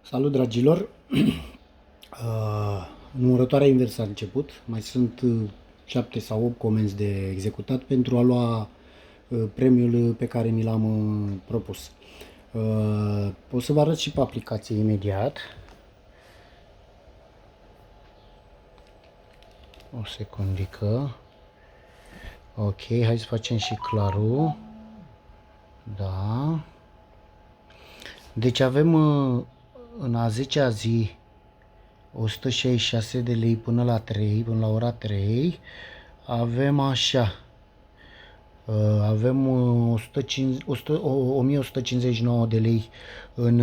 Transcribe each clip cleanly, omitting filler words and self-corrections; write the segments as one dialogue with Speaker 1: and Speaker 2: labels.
Speaker 1: Salut, dragilor! Numărătoarea inversă a început. Mai sunt 7 sau 8 comenzi de executat pentru a lua premiul pe care mi l-am propus. O să vă arăt și pe aplicație imediat. O secundică. Ok, hai să facem și clarul. Da. Deci avem în a 10-a zi 166 de lei până la 3, până la ora 3. Avem așa. Avem 1159 de lei în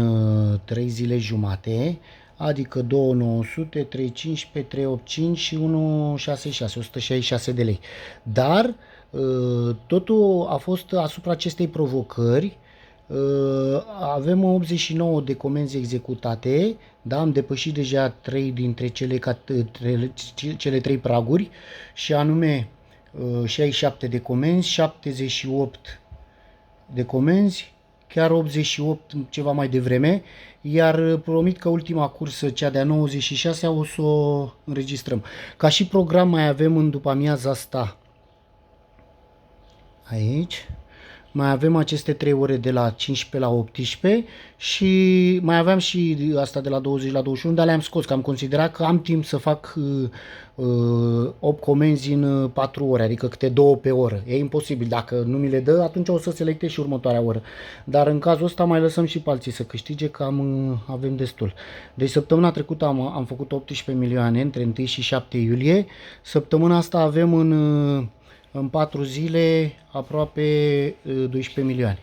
Speaker 1: 3 zile jumate, adică 2900, 315, 385 și 166, 166 de lei. Dar totul a fost asupra acestei provocări. Avem 89 de comenzi executate, da, am depășit deja 3 dintre cele 3 praguri, și anume 67 de comenzi, 78 de comenzi, chiar 88 ceva mai devreme, iar promit că ultima cursă, cea de-a 96-a, o să o înregistrăm. Ca și program mai avem în după amiaza asta, aici, mai avem aceste 3 ore de la 15 la 18 și mai aveam și asta de la 20 la 21, dar le-am scos, că am considerat că am timp să fac 8 comenzi în 4 ore, adică câte 2 pe oră. E imposibil, dacă nu mi le dă, atunci o să selectez și următoarea oră. Dar în cazul ăsta mai lăsăm și pe alții să câștige, că avem destul. Deci săptămâna trecută am făcut 18 milioane între 1 și 7 iulie. Săptămâna asta avem în 4 zile aproape 12 milioane.